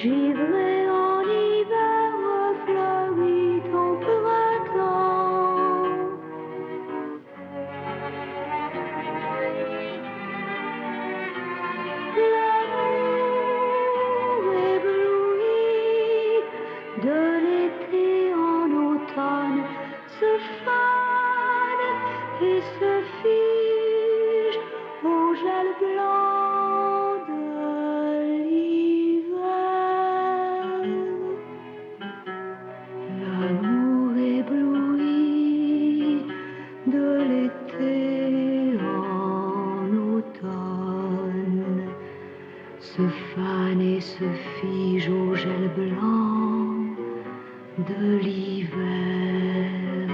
Givrai en hiver fleuri ton printemps. L'amour ébloui de l'été en automne se fane et se fige au gel blanc de l'hiver. L'amour ébloui de l'été en automne se fane et se fige au gel blanc de l'hiver.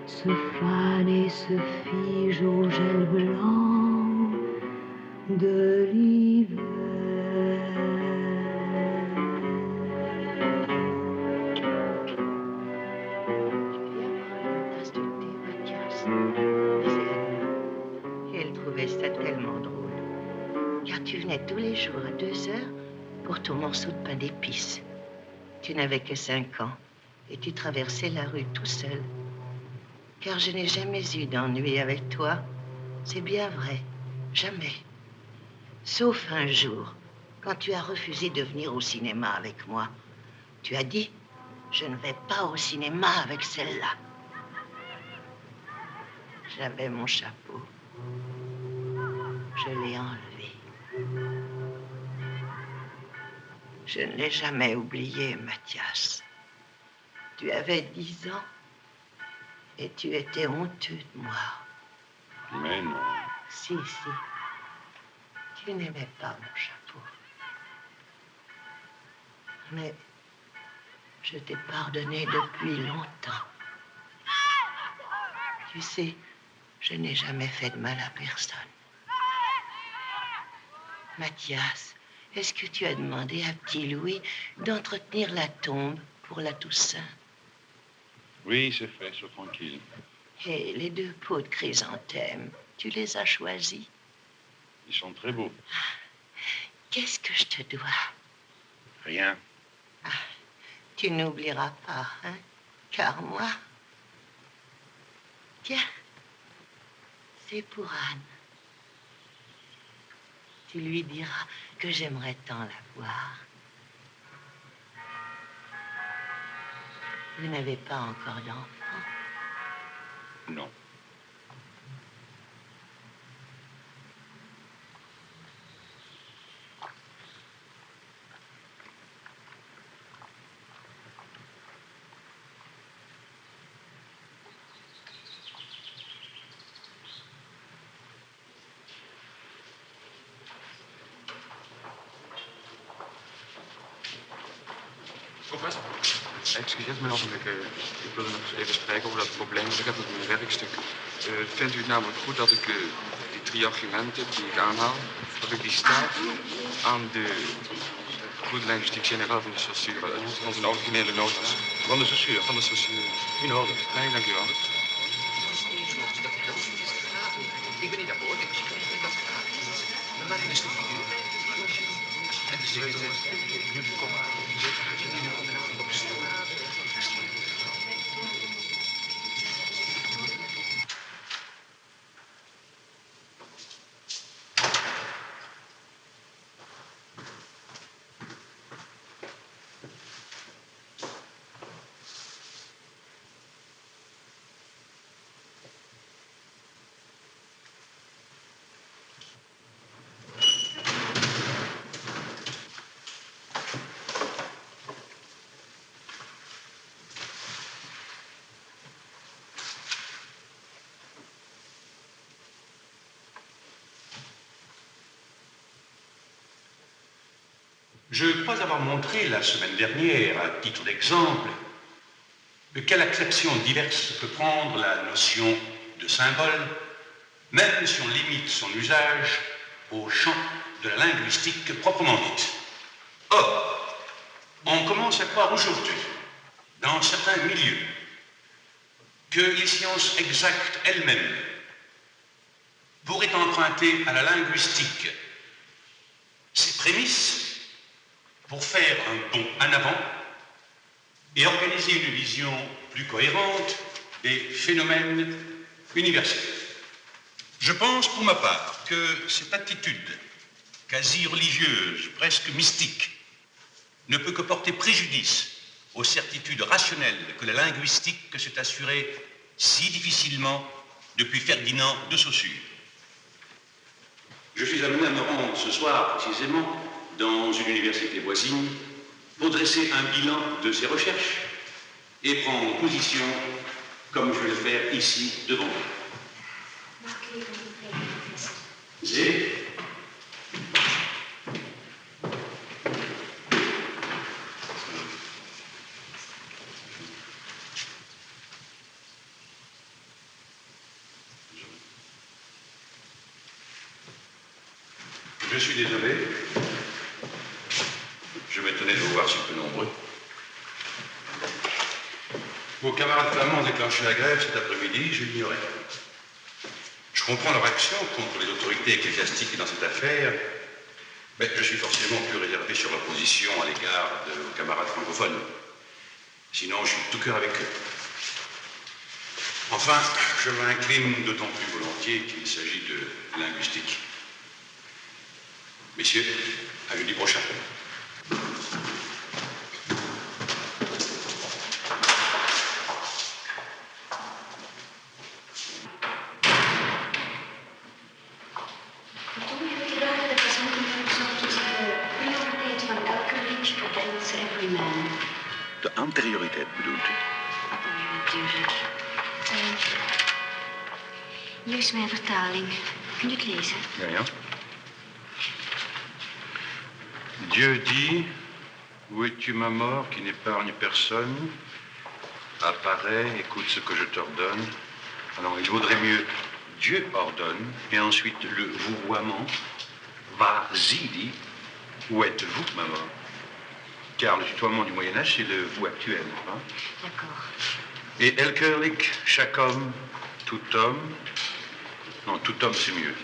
Se fane et se fige au gel blanc de l'hiver. Et elle trouvait ça tellement drôle, car tu venais tous les jours à 2 heures pour ton morceau de pain d'épices. Tu n'avais que 5 ans et tu traversais la rue tout seul. Car je n'ai jamais eu d'ennui avec toi. C'est bien vrai, jamais. Sauf un jour, quand tu as refusé de venir au cinéma avec moi. Tu as dit, je ne vais pas au cinéma avec celle-là. J'avais mon chapeau. Je l'ai enlevé. Je ne l'ai jamais oublié, Mathias. Tu avais 10 ans et tu étais honteux de moi. Mais non. Si, si. Tu n'aimais pas mon chapeau. Mais je t'ai pardonné depuis longtemps. Tu sais, je n'ai jamais fait de mal à personne. Mathias, est-ce que tu as demandé à petit Louis d'entretenir la tombe pour la Toussaint? Oui, c'est fait, sois tranquille. Et les 2 pots de chrysanthème, tu les as choisis? Ils sont très beaux. Qu'est-ce que je te dois? Rien. Ah, tu n'oublieras pas, hein? Car moi... Tiens, c'est pour Anne. Tu lui diras que j'aimerais tant la voir. Vous n'avez pas encore d'enfant? Non. Professor, excuseert me nog een beetje. Ik wilde nog even spreken over dat probleem dat ik heb met mijn werkstuk. Vindt u het namelijk goed dat ik die 3 argumenten die ik aanhaal, dat ik die sta aan de goede linguïstiek generaal van de Saussure, van zijn originele notas? Van de Saussure? Van de Saussure. U nodig. Nee, dank u wel. Ik ben niet akkoord. Ik dat graag. Maar waarin is de figuur? Het is Je crois avoir montré la semaine dernière, à titre d'exemple, quelle acception diverse peut prendre la notion de symbole, même si on limite son usage au champ de la linguistique proprement dite. Or, on commence à croire aujourd'hui, dans certains milieux, que les sciences exactes elles-mêmes pourraient emprunter à la linguistique ses prémices pour faire un bond en avant et organiser une vision plus cohérente des phénomènes universels. Je pense pour ma part que cette attitude quasi religieuse, presque mystique, ne peut que porter préjudice aux certitudes rationnelles que la linguistique s'est assurée si difficilement depuis Ferdinand de Saussure. Je suis amené à me rendre ce soir précisément dans une université voisine pour dresser un bilan de ces recherches et prendre position comme je vais le faire ici devant vous. Zé. Je suis désolé. Je m'étonnais de vous voir si peu nombreux. Vos camarades flamands ont déclenché la grève cet après-midi, je l'ignorais. Je comprends leur action contre les autorités ecclésiastiques dans cette affaire, mais je suis forcément plus réservé sur leur position à l'égard de vos camarades francophones. Sinon, je suis de tout cœur avec eux. Enfin, je m'incline d'autant plus volontiers qu'il s'agit de linguistique. Messieurs, à jeudi prochain. De anterioriteit bedoelt u? Ja, natuurlijk. Hier is mijn vertaling. Kunt u het lezen? Ja, ja. Dieu dit, où es-tu ma mort qui n'épargne personne? Apparaît, écoute ce que je t'ordonne. Alors, il vaudrait mieux Dieu ordonne, et ensuite le vouvoiement, vas-y dit, où êtes-vous ma mort? Car le tutoiement du Moyen-Âge, c'est le vous actuel. Hein? D'accord. Et Elkerlik, chaque homme, tout homme. Non, tout homme, c'est mieux.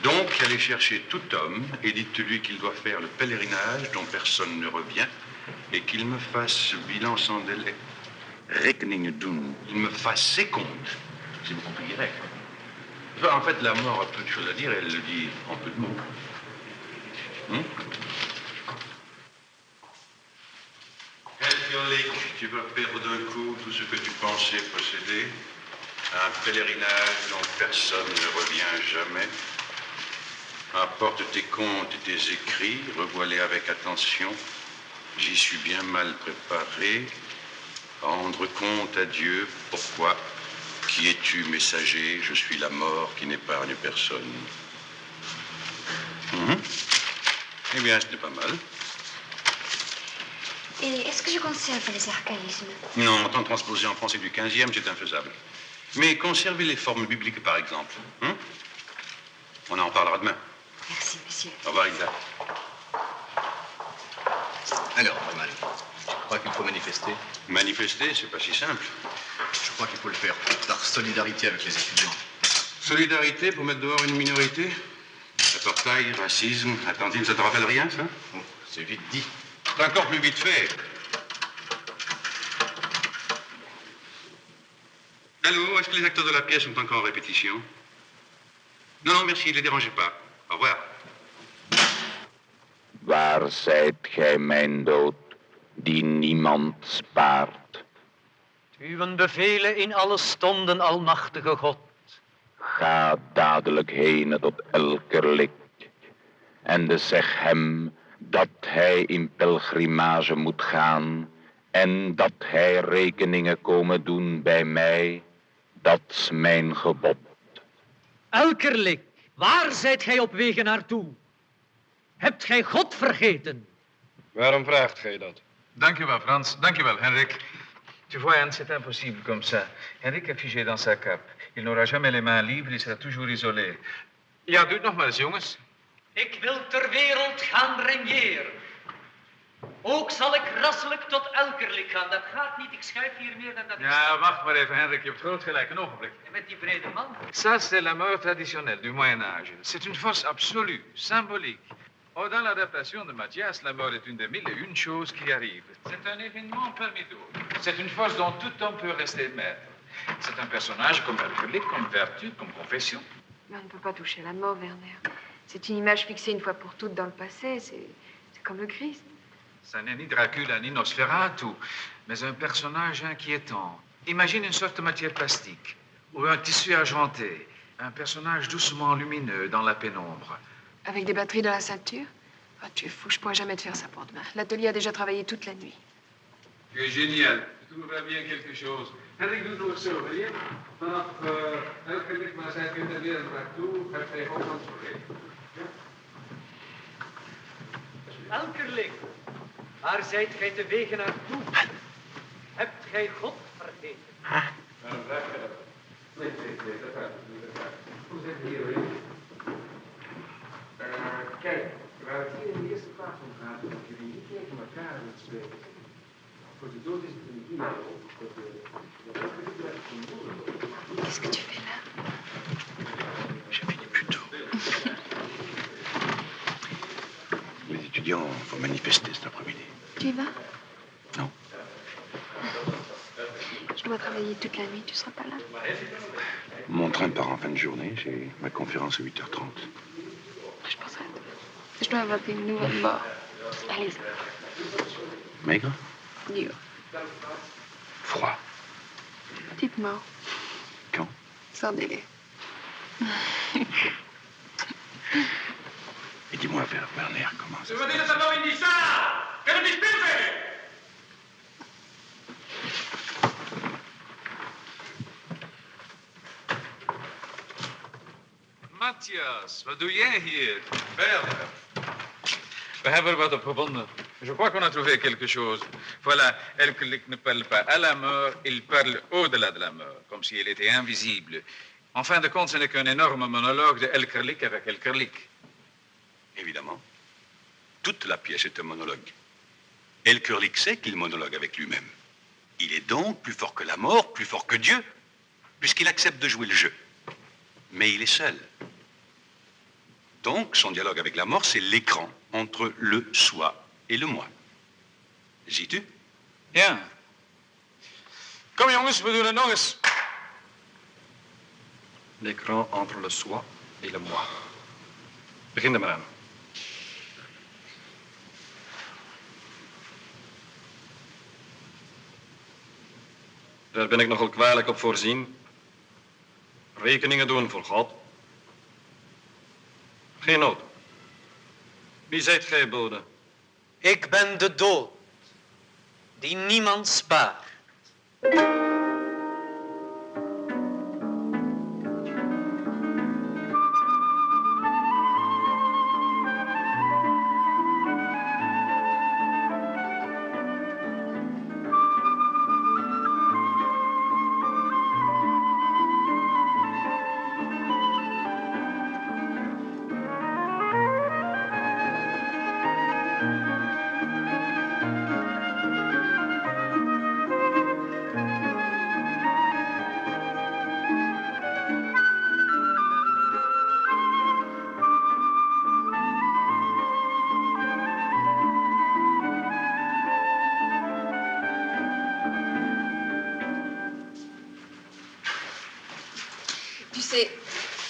Donc, allez chercher tout homme et dites-lui qu'il doit faire le pèlerinage dont personne ne revient et qu'il me fasse bilan sans délai. Rekening doen. Il me fasse ses comptes. C'est beaucoup plus direct. Enfin, en fait, la mort a peu de choses à dire, elle le dit en peu de mots. Elkerlik, tu vas perdre d'un coup tout ce que tu pensais posséder. Un pèlerinage dont personne ne revient jamais. Apporte tes comptes et tes écrits, revois-les avec attention. J'y suis bien mal préparé. Rendre compte à Dieu, pourquoi? Qui es-tu, messager? Je suis la mort qui n'épargne personne. Eh bien, ce n'est pas mal. Et est-ce que je conserve les archaïsmes? Non, tant transposé en français du 15e, c'est infaisable. Mais conservez les formes bibliques, par exemple. On en parlera demain. Merci, monsieur. Au revoir, Isa. Alors, Norman, je crois qu'il faut manifester. Manifester, c'est pas si simple. Je crois qu'il faut le faire par solidarité avec les étudiants. Solidarité pour mettre dehors une minorité? Apartheid, racisme, attentisme, ça te rappelle rien, ça? Oh, c'est vite dit. C'est encore plus vite fait. Allô, est-ce que les acteurs de la pièce sont encore en répétition? Non, non, merci, ne les dérangez pas. Au revoir. Waar zijt gij, mijn dood, die niemand spaart? Uwen bevelen in alle stonden, almachtige God. Ga dadelijk heen tot Elkerlik en zeg hem dat hij in pelgrimage moet gaan en dat hij rekeningen komen doen bij mij. Dat's mijn gebod. Elkerlik, waar zijt gij op wegen naartoe? Hebt gij God vergeten? Waarom vraagt gij dat? Dank u wel, Frans. Dank u wel, Henrik. Tu vois, Anne, c'est impossible comme ça. Henrik est figé dans sa cape. Il n'aura jamais les mains libres, il sera toujours isolé. Ja, doe het nog maar eens, jongens. Ik wil ter wereld gaan regneren. Ook zal ik rasselijk tot Elkerlik gaan. Dat gaat niet, ik schuif hier meer dan dat. Ja, wacht maar even, Henrik. Je hebt groot gelijk. Een ogenblik. En met die vrede man? Ça, c'est la mort traditionnelle du Moyen-Âge. C'est une force absolue, symbolique. Oh, dans l'adaptation de Mathias, la mort est une des mille et une choses qui arrivent. C'est un événement parmi d'autres. C'est une force dont tout homme peut rester maître. C'est un personnage comme alcoolique, comme vertu, comme confession. Mais on ne peut pas toucher la mort, Werner. C'est une image fixée une fois pour toutes dans le passé. C'est comme le Christ. Ça n'est ni Dracula ni Nosferatu, mais un personnage inquiétant. Imagine une sorte de matière plastique ou un tissu argenté. Un personnage doucement lumineux dans la pénombre. Avec des batteries dans la ceinture? Ah, tu es fou, je pourrais jamais te faire ça pour demain. L'atelier a déjà travaillé toute la nuit. Tu es génial. Tu trouveras bien quelque chose. Henrik doet nog zo, wil je? Vanaf elke week maar zijn we er weer naartoe. Gaat hij ook aan het Elkerling, waar zijt gij te wegen naartoe? Hebt gij God vergeten? Waarom vraag je dat? Nee, dat gaat niet. Hoe zit het hier weer? Kijk, waar het hier in de eerste plaats om gaat, is dat jullie niet tegen elkaar moeten spreken. Voor de dood is het een idee ook. Qu'est-ce que tu fais là? J'ai fini plus tôt. Les étudiants vont manifester cet après-midi. Tu y vas? Non. Je dois travailler toute la nuit, tu seras pas là? Mon train part en fin de journée. J'ai ma conférence à 8h30. Je penserai à toi. Je dois inventer une nouvelle mort. Allez. Maigre? Dur. Froid. Petite mort. Quand? Sans délai. Et dis-moi, Werner, comment ça se passe? Matthias, wat doe jij hier? Werner. We hebben er wat op gevonden. Je crois qu'on a trouvé quelque chose. Voilà, Elkerlik ne parle pas à la mort, il parle au-delà de la mort, comme si elle était invisible. En fin de compte, ce n'est qu'un énorme monologue de Elkerlik avec Elkerlik. Évidemment. Toute la pièce est un monologue. Elkerlik sait qu'il monologue avec lui-même. Il est donc plus fort que la mort, plus fort que Dieu, puisqu'il accepte de jouer le jeu. Mais il est seul. Donc, son dialogue avec la mort, c'est l'écran entre le soi et le moi. Ziet u? Ja. Kom jongens, we doen het nog eens. L'écran entre le soi et le moi. Begin er maar aan. Daar ben ik nogal kwalijk op voorzien. Rekeningen doen voor God. Geen nood. Wie zijt gij, bode? Ik ben de dood, die niemand spaart.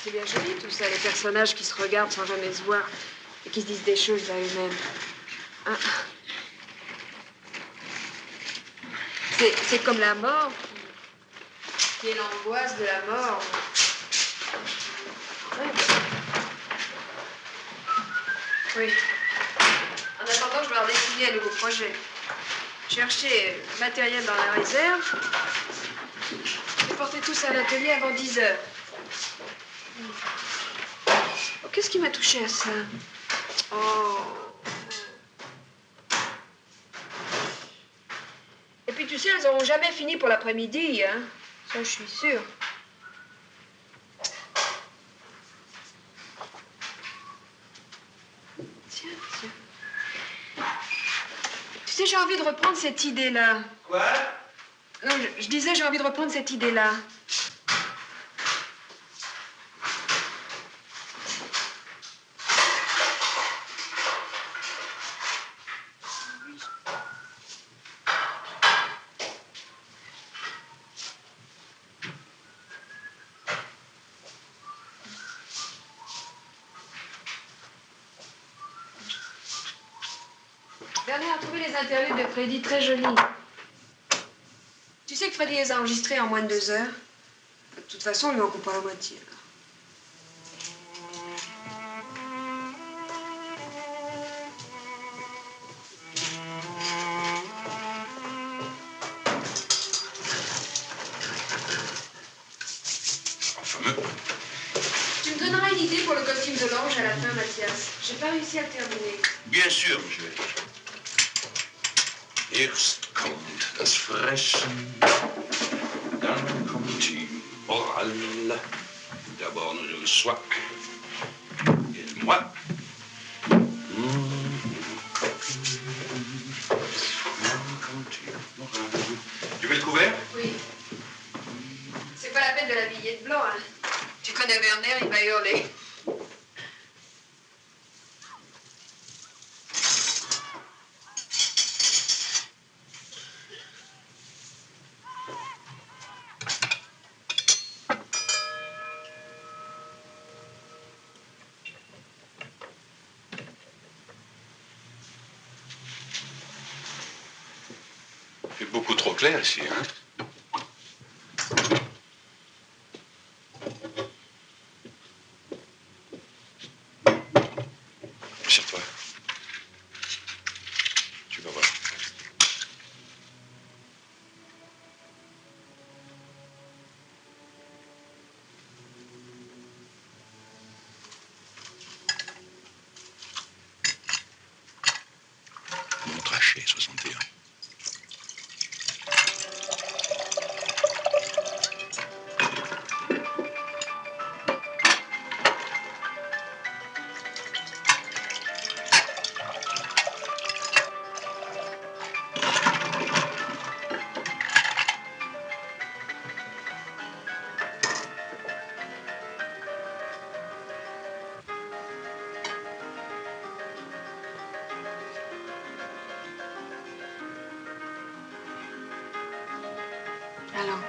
C'est bien joli tout ça, les personnages qui se regardent sans jamais se voir et qui se disent des choses à eux-mêmes. Hein? C'est comme la mort, qui est l'angoisse de la mort. Ouais. Oui. En attendant, je vais redessiner un nouveau projet. Chercher matériel dans la réserve et porter tout ça à l'atelier avant 10 heures. Oh, qu'est-ce qui m'a touché à ça? Oh. Et puis, tu sais, elles n'auront jamais fini pour l'après-midi, hein. Ça, je suis sûre. Tiens, tiens. Tu sais, j'ai envie de reprendre cette idée-là. Quoi? Non, je disais, j'ai envie de reprendre cette idée-là. Bernard a trouvé les interludes de Freddy très jolies. Tu sais que Freddy les a enregistrés en moins de 2 heures. De toute façon, on lui en coupe pas la moitié. Fameux. Tu me donneras une idée pour le costume de l'ange à la fin, Mathias. J'ai pas réussi à le terminer. Bien sûr, monsieur. Eerst kommt das Fressen, dann kommt die Morale. D'abord nous le soi et le moi. Tu veux le couvert? Oui. C'est pas la peine de l'habiller de blanc, hein. Tu connais Werner, il va hurler. C'est beaucoup trop clair ici, hein? Assure-toi. Tu vas voir. Mon trachet 61. Alors.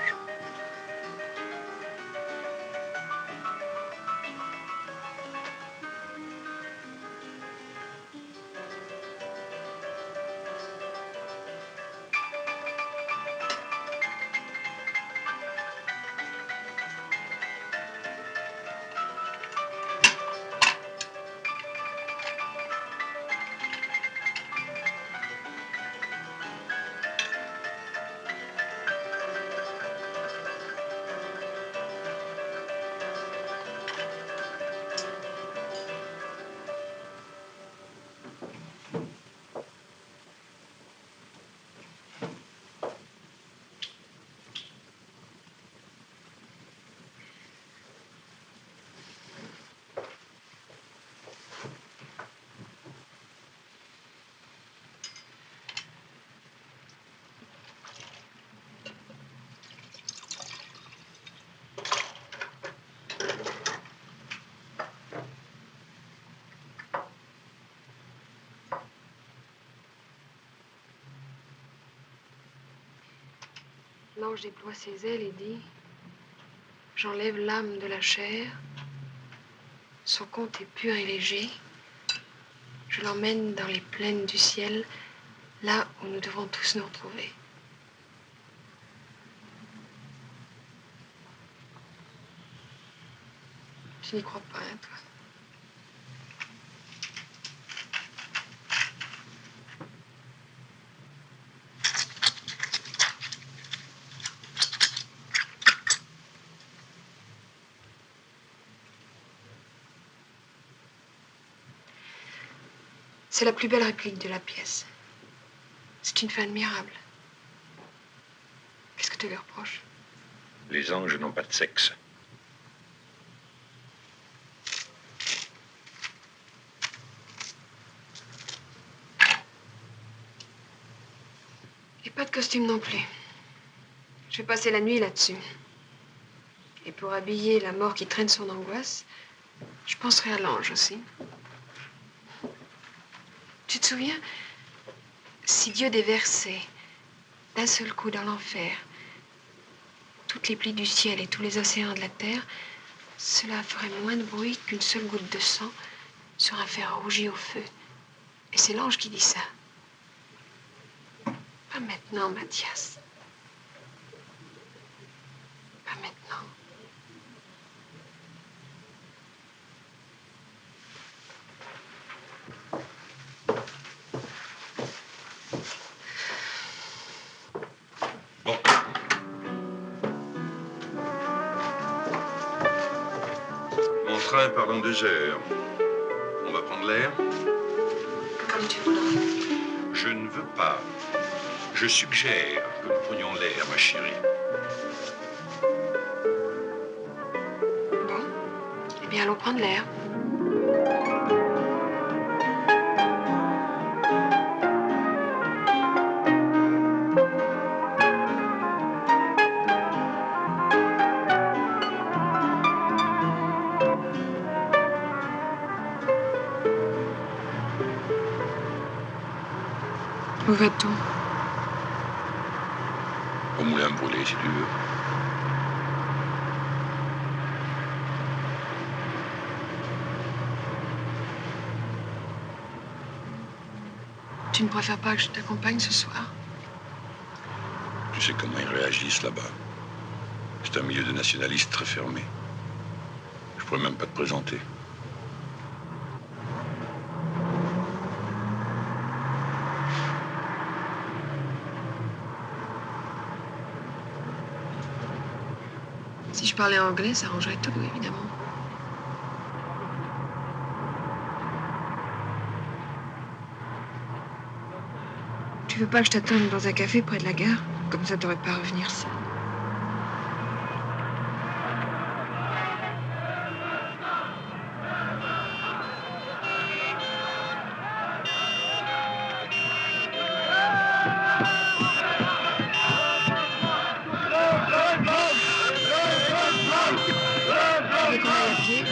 L'ange déploie ses ailes et dit: j'enlève l'âme de la chair. Son compte est pur et léger. Je l'emmène dans les plaines du ciel, là où nous devons tous nous retrouver. Tu n'y crois pas, hein, toi? C'est la plus belle réplique de la pièce. C'est une fin admirable. Qu'est-ce que tu lui reproches? Les anges n'ont pas de sexe. Et pas de costume non plus. Je vais passer la nuit là-dessus. Et pour habiller la mort qui traîne son angoisse, je penserai à l'ange aussi. Tu te souviens, si Dieu déversait d'un seul coup dans l'enfer toutes les plis du ciel et tous les océans de la terre, cela ferait moins de bruit qu'une seule goutte de sang sur un fer rougi au feu. Et c'est l'ange qui dit ça. Pas maintenant, Mathias. Pas maintenant. Bon. Mon train part dans 2 heures. On va prendre l'air? Comme tu voudras. Je ne veux pas. Je suggère que nous prenions l'air, ma chérie. Bon. Eh bien, allons prendre l'air. Où va-t-on? Au moulin brûlé, si tu veux. Tu ne préfères pas que je t'accompagne ce soir? Tu sais comment ils réagissent là-bas. C'est un milieu de nationalistes très fermé. Je pourrais même pas te présenter. Si je parlais anglais, ça arrangerait tout, évidemment. Tu veux pas que je t'attende dans un café près de la gare? Comme ça, t'aurais pas à revenir seul. Tu veux qu'on aille à pied?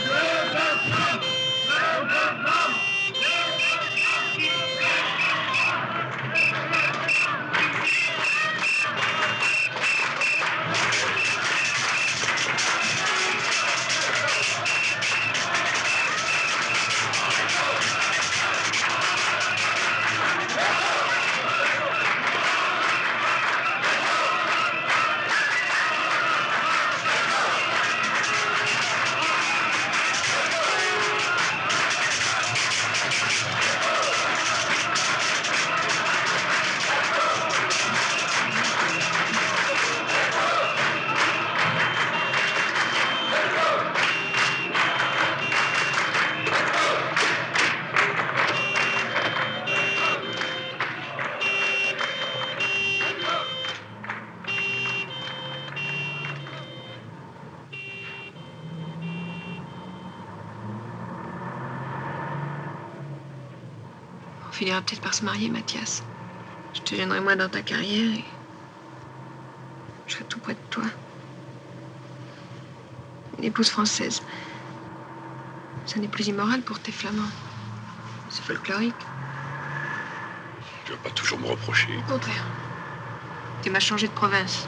On finira peut-être par se marier, Mathias. Je te gênerai moins dans ta carrière et je serai tout près de toi. Une épouse française. Ça n'est plus immoral pour tes flamands. C'est folklorique. Tu vas pas toujours me reprocher. Au contraire. Tu m'as changé de province.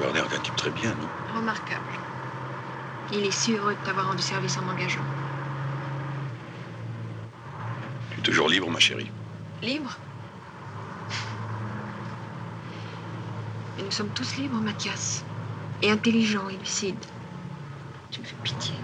Werner est un type très bien, non? Remarquable. Il est si heureux de t'avoir rendu service en m'engageant. Tu es toujours libre, ma chérie. Libre? Mais nous sommes tous libres, Mathias. Et intelligents et lucides. Tu me fais pitié.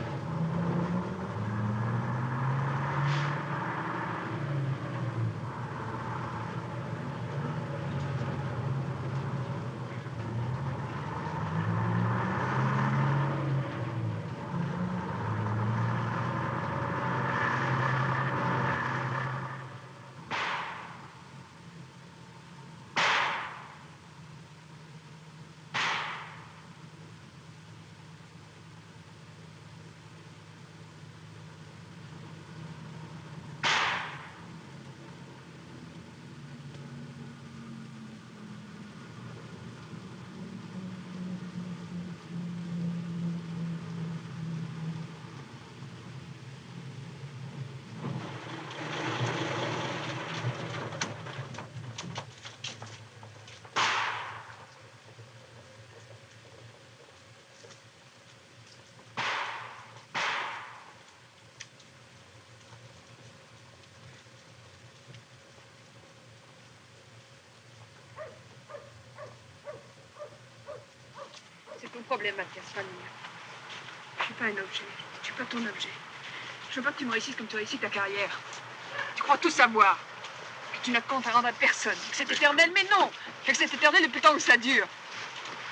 problème, Mathias, pas le mien. Je suis pas un objet. Je suis pas ton objet. Je veux pas que tu me réussisses comme tu réussis ta carrière. Tu crois tout savoir. Que tu n'as de compte à rendre à personne. Que c'est éternel, mais non. Que c'est éternel depuis le temps que ça dure.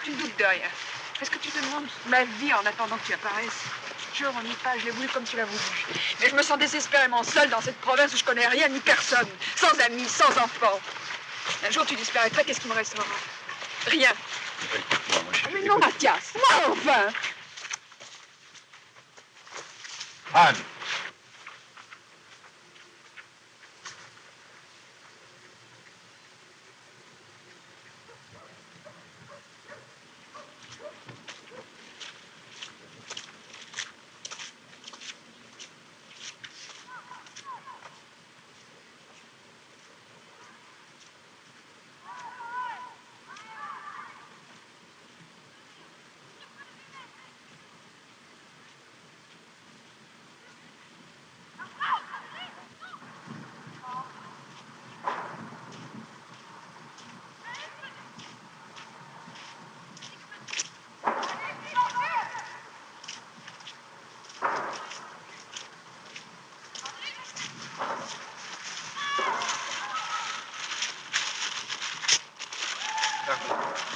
Tu ne doutes de rien. Est-ce que tu te demandes ma vie en attendant que tu apparaisses? Je renis pas, je l'ai voulu comme tu l'as voulu. Mais je me sens désespérément seule dans cette province où je connais rien ni personne. Sans amis, sans enfants. Un jour tu disparaîtras, qu'est-ce qui me restera? Rien. Écoute-moi, ma chérie. Mais non, Mathias, moi enfin. Anne!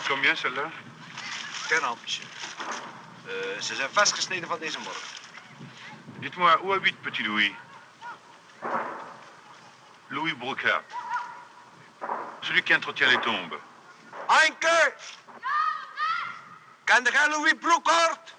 Combien celle-là? 40, monsieur. Ze zijn vastgesneden van deze morgen. Dites-moi, où habite petit Louis? Louis Brocard. Celui qui entretient les tombes. Heinke! Kan jij Louis Broekhart?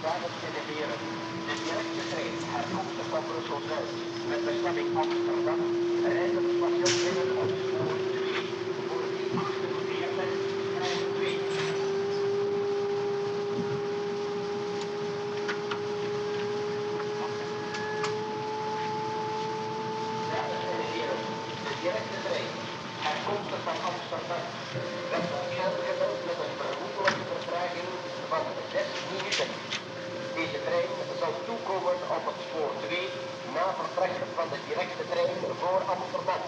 Dames en heren, de directe trein herkomstig van Brussel-Zuid met bestemming Amsterdam rijdt het station binnen op spoor 2 voor die 48 trein 2. Dames en heren, de directe trein herkomstig van Amsterdam werd uitgemeld met een vermoedelijke vertraging van 6 minuten. Deze trein zal toekomen op het spoor 2 na vertrek van de directe trein voor Amsterdam.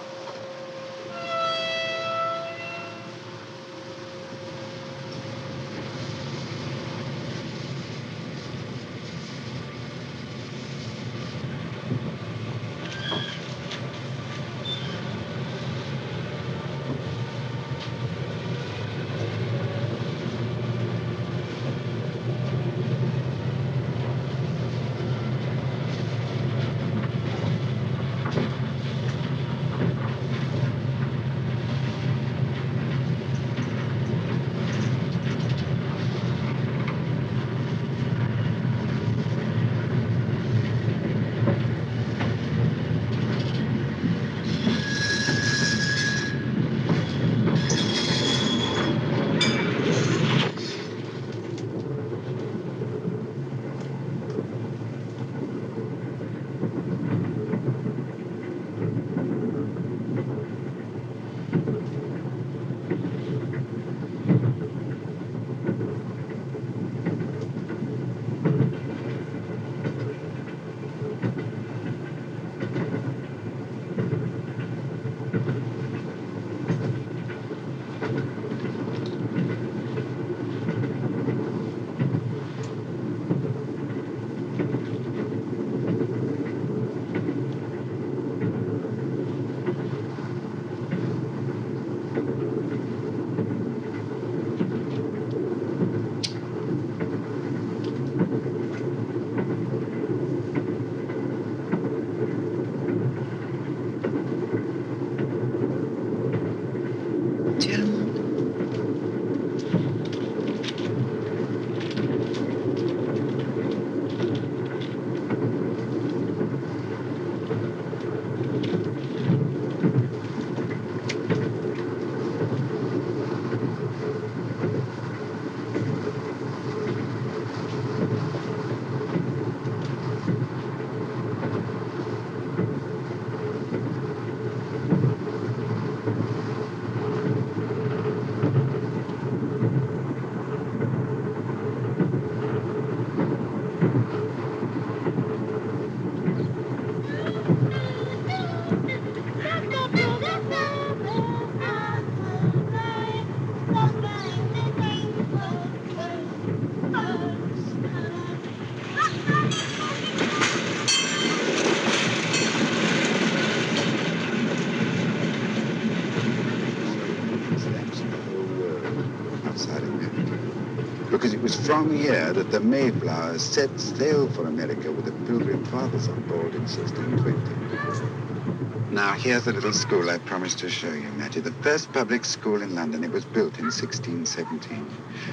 from here that the Mayflower set sail for America with the Pilgrim Fathers on board in 1620. Now, here's the little school I promised to show you, Mattie. The first public school in London. It was built in 1617.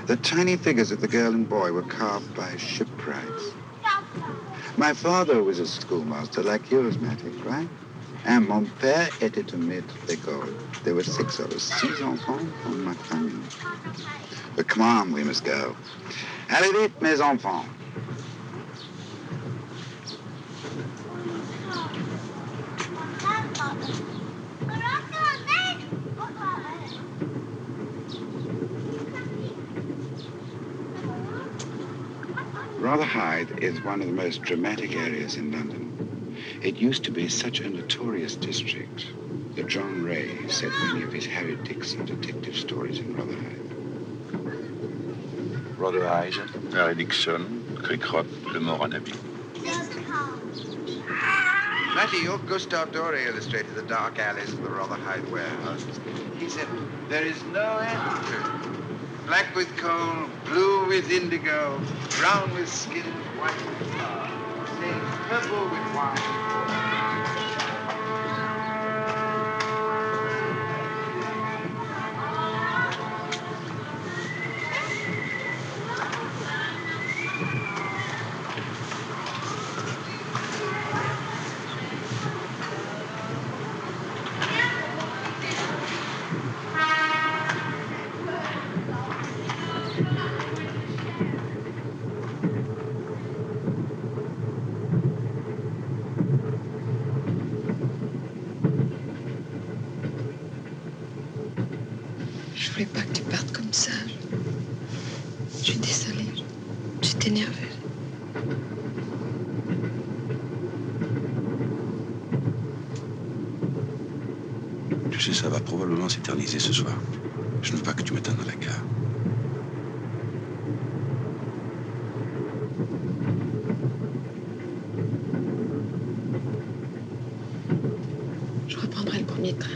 The tiny figures of the girl and boy were carved by shipwrights. My father was a schoolmaster like yours, Mattie, right? And mon père était un maître d'école. There were 6 of us, 6 enfants en ma famille. But come on, we must go. Allez vite, mes enfants. Rotherhithe is one of the most dramatic areas in London. It used to be such a notorious district that John Ray set many of his Harry Dixon detective stories in Rotherhithe. Rotherhithe, Harry Dixon, Crickrock, Le Mort en Habit. Mattie, your Gustave Doré illustrated the dark alleys of the Rotherhithe warehouses. He said, there is no end to it. Black with coal, blue with indigo, brown with skin, white with tar, stained purple with wine. Je voulais pas que tu partes comme ça. Je suis désolée. Je t'ai énervée. Tu sais, ça va probablement s'éterniser ce soir. Je ne veux pas que tu m'attendes à la gare. Je reprendrai le premier train.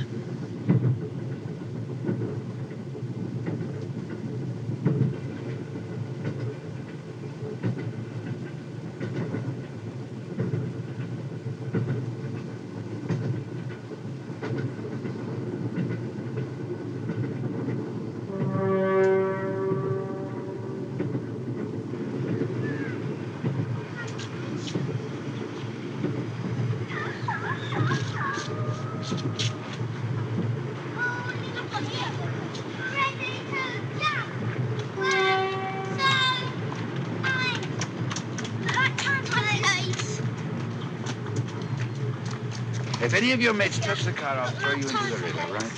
If any of your mates touch the car, I'll throw you into the river, right?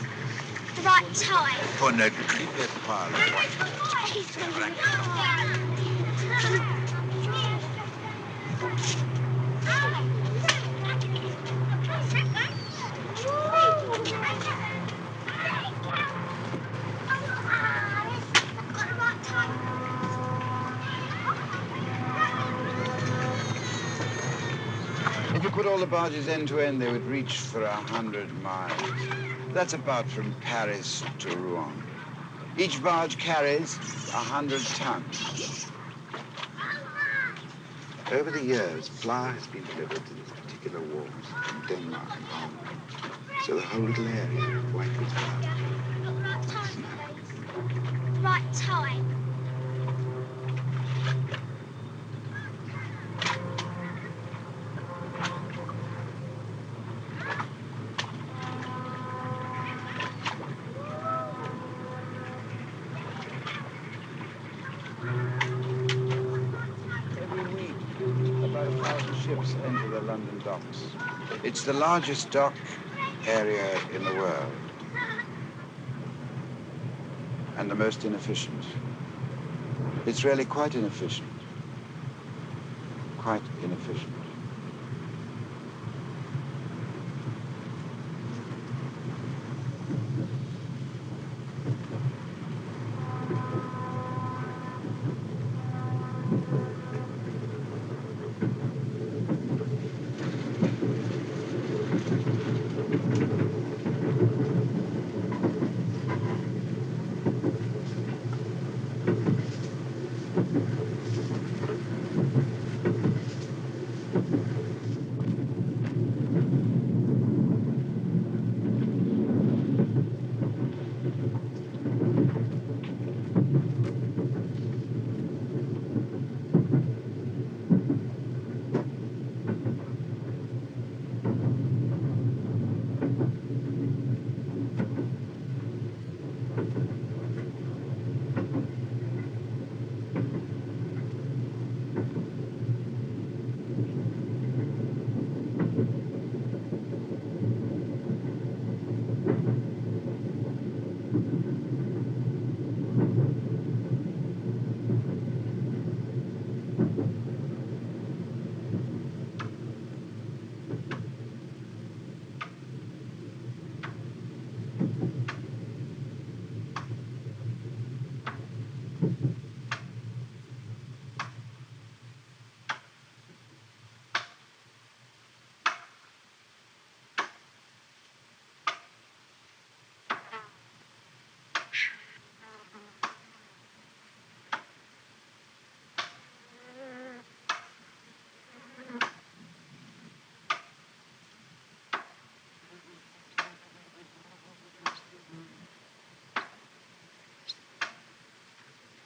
The right time. For ne criez pas, la If you put all the barges end to end, they would reach for 100 miles. That's about from Paris to Rouen. Each barge carries 100 tons. Over the years, flour has been delivered to these particular wharves from Denmark and Holland. So the whole little area is white with flour. Right time. Ships enter the London docks. It's the largest dock area in the world and the most inefficient. It's really quite inefficient. Quite inefficient.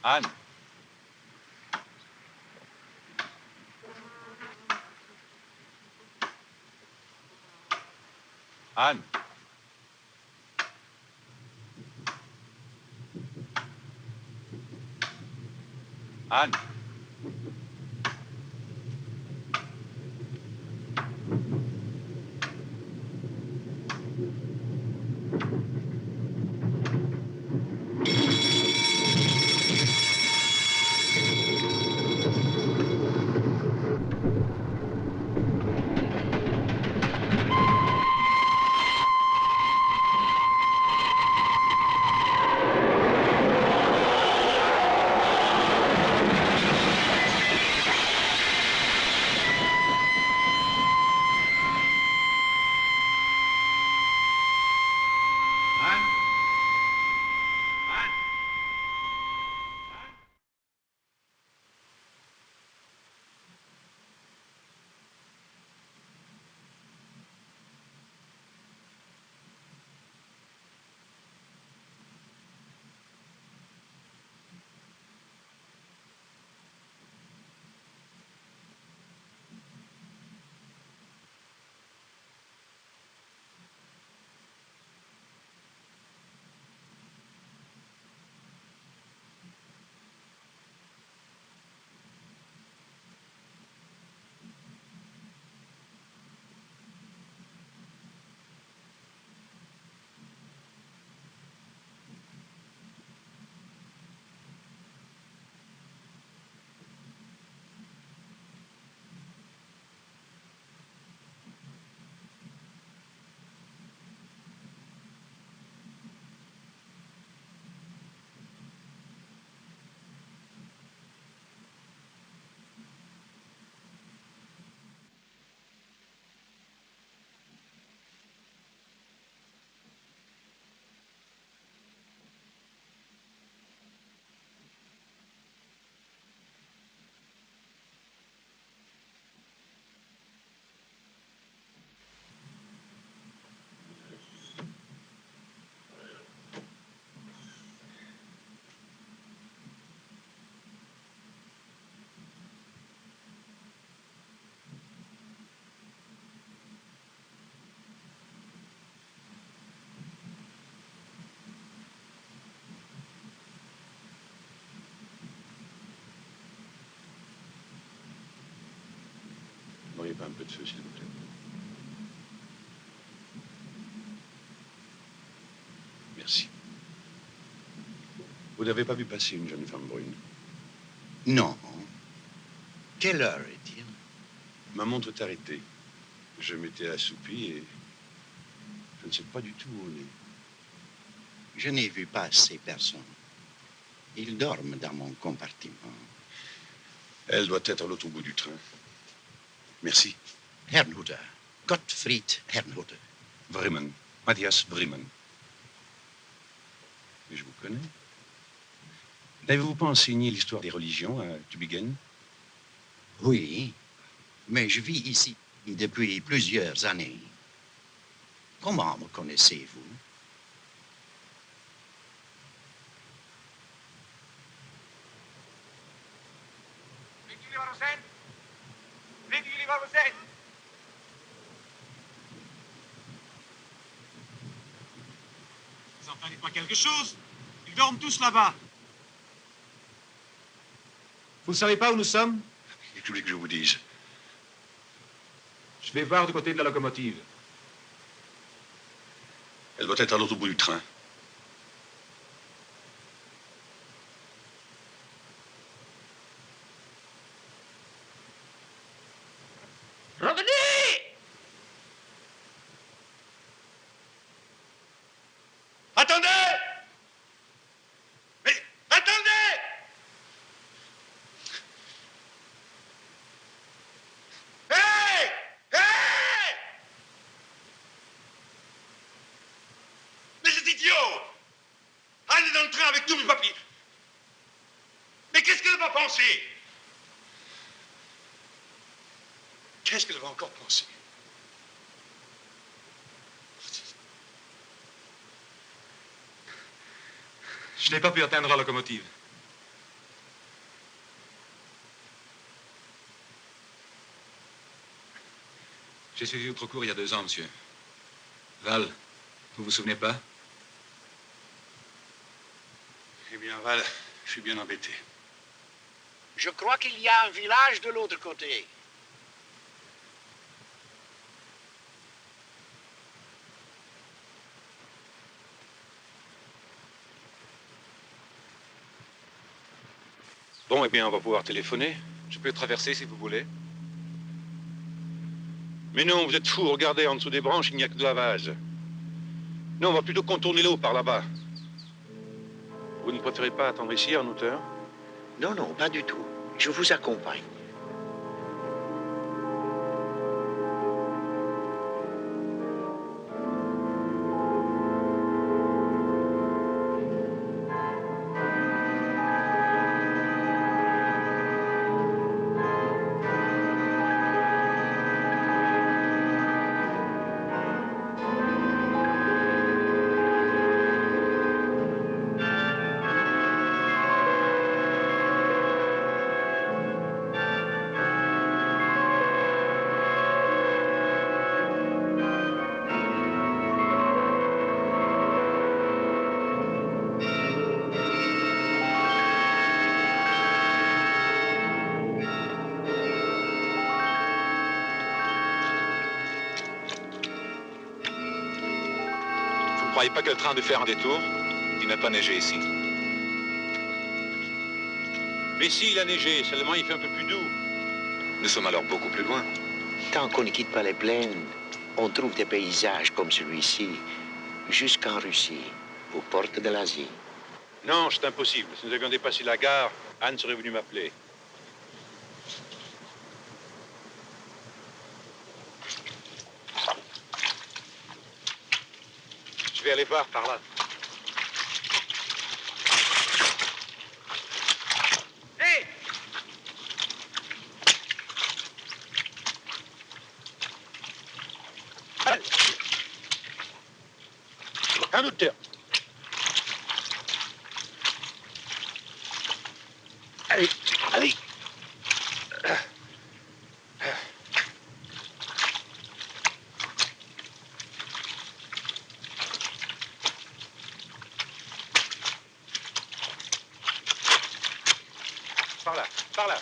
Anne. Anne. Anne. N'auriez pas un peu de feu, s'il vous plaît? Merci. Vous n'avez pas vu passer une jeune femme brune? Non. Quelle heure est-il? Ma montre est arrêtée. Je m'étais assoupi et je ne sais pas du tout où on est. Je n'ai vu passer personne. Ils dorment dans mon compartiment. Elle doit être à l'autre bout du train. Merci. Herrnhuter. Gottfried Herrnhuter. Bremen. Matthias Bremen. Mais je vous connais. N'avez-vous pas enseigné l'histoire des religions à Tübingen? Oui, mais je vis ici depuis plusieurs années. Comment me connaissez-vous? Weet jullie waar we zijn? Weten jullie waar we zijn? Vous entendez pas quelque chose? Ils dorment tous là-bas. Vous ne savez pas où nous sommes? Et tous les que je vous dise. Je vais voir du côté de la locomotive. Elle doit être à l'autre bout du train. Revenez! Attendez! Mais attendez! Hey! Hey! Mais c'est idiot! Anne est dans le train avec tous mes papiers. Mais qu'est-ce qu'elle va penser? Qu'est-ce qu'elle va encore penser? Je n'ai pas pu atteindre la locomotive. J'ai suivi votre cours il y a 2 ans, monsieur. Val, vous vous souvenez pas? Eh bien, Val, je suis bien embêté. Je crois qu'il y a un village de l'autre côté. Bon, eh bien, on va pouvoir téléphoner. Je peux traverser si vous voulez. Mais non, vous êtes fous. Regardez, en dessous des branches, il n'y a que de la vase. Non, on va plutôt contourner l'eau par là-bas. Vous ne préférez pas attendre ici, en hauteur? Non, non, pas du tout. Je vous accompagne. Vous ne croyez pas que le train a dû faire un détour? Il n'a pas neigé ici. Mais si, il a neigé, seulement il fait un peu plus doux. Nous sommes alors beaucoup plus loin. Tant qu'on ne quitte pas les plaines, on trouve des paysages comme celui-ci, jusqu'en Russie, aux portes de l'Asie. Non, c'est impossible. Si nous avions dépassé la gare, Anne serait venue m'appeler. Je vais aller voir par là. Hé! Allez. Un autre terre. Allez, allez. Par là, par là.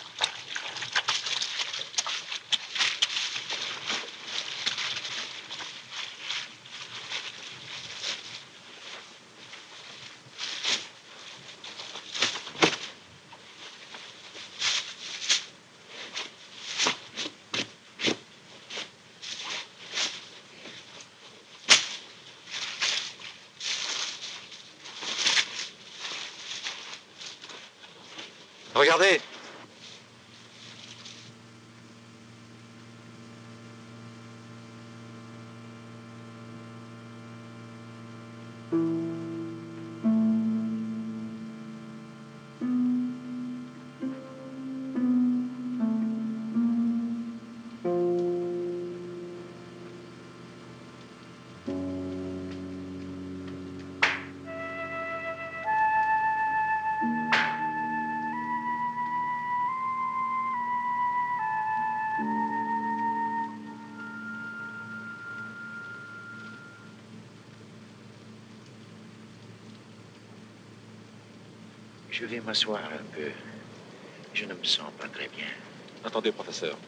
Regardez! Je vais m'asseoir un peu. Je ne me sens pas très bien. Attendez, professeur.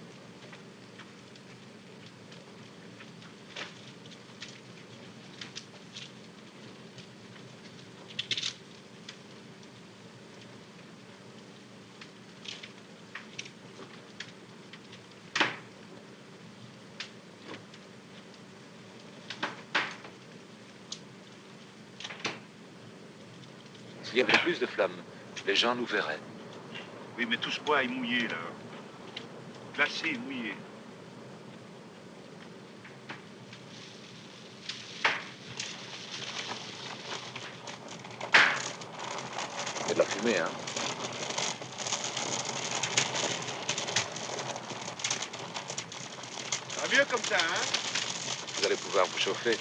S'il y avait plus de flammes, les gens nous verraient. Oui, mais tout ce bois est mouillé, là. Glacé, mouillé. Il y a de la fumée, hein? Ça va mieux comme ça, hein? Vous allez pouvoir vous chauffer.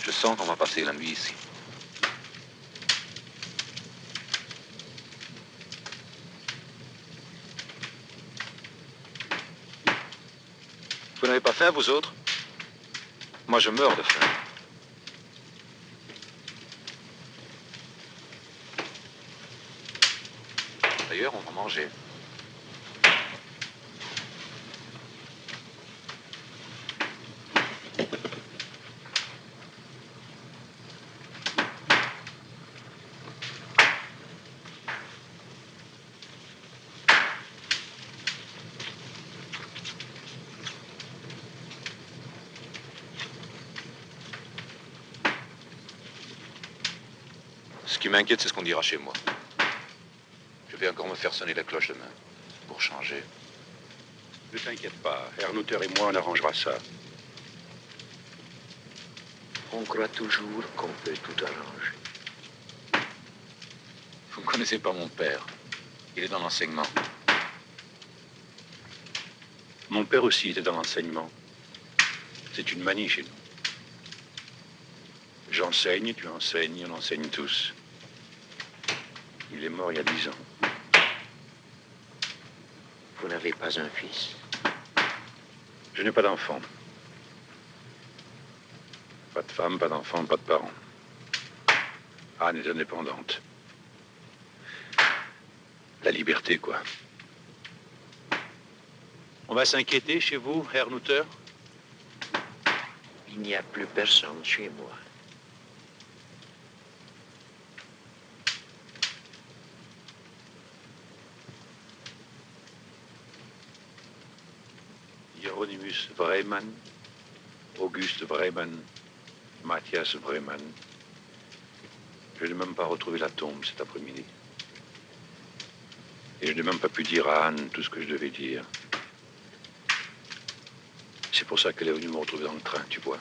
Je sens qu'on va passer la nuit ici. faim, vous autres? Moi, je meurs de faim. D'ailleurs, on va manger. Ce qui m'inquiète, c'est ce qu'on dira chez moi. Je vais encore me faire sonner la cloche demain, pour changer. Ne t'inquiète pas, Herrnhuter et moi, on arrangera ça. On croit toujours qu'on peut tout arranger. Vous ne connaissez pas mon père. Il est dans l'enseignement. Mon père aussi était dans l'enseignement. C'est une manie chez nous. J'enseigne, tu enseignes, on enseigne tous. Il est mort il y a 10 ans. Vous n'avez pas un fils? Je n'ai pas d'enfant. Pas de femme, pas d'enfant, pas de parents. Anne est indépendante. La liberté, quoi. On va s'inquiéter chez vous, Herrnhuter? Il n'y a plus personne chez moi. Hieronymus Wreimann, Auguste Wreimann, Matthias Wreimann. Je n'ai même pas retrouvé la tombe cet après-midi. Et je n'ai même pas pu dire à Anne tout ce que je devais dire. C'est pour ça qu'elle est venue me retrouver dans le train, tu vois.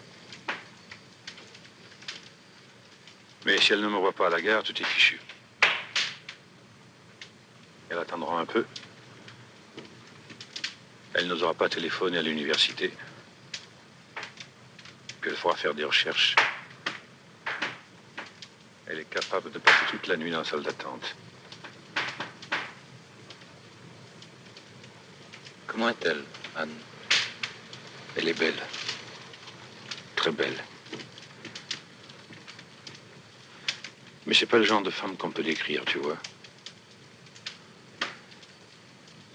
Mais si elle ne me voit pas à la gare, tout est fichu. Elle attendra un peu. Elle n'osera pas téléphoner à l'université. Qu'elle faudra faire des recherches. Elle est capable de passer toute la nuit dans la salle d'attente. Comment est-elle, Anne? Elle est belle. Très belle. Mais c'est pas le genre de femme qu'on peut décrire, tu vois.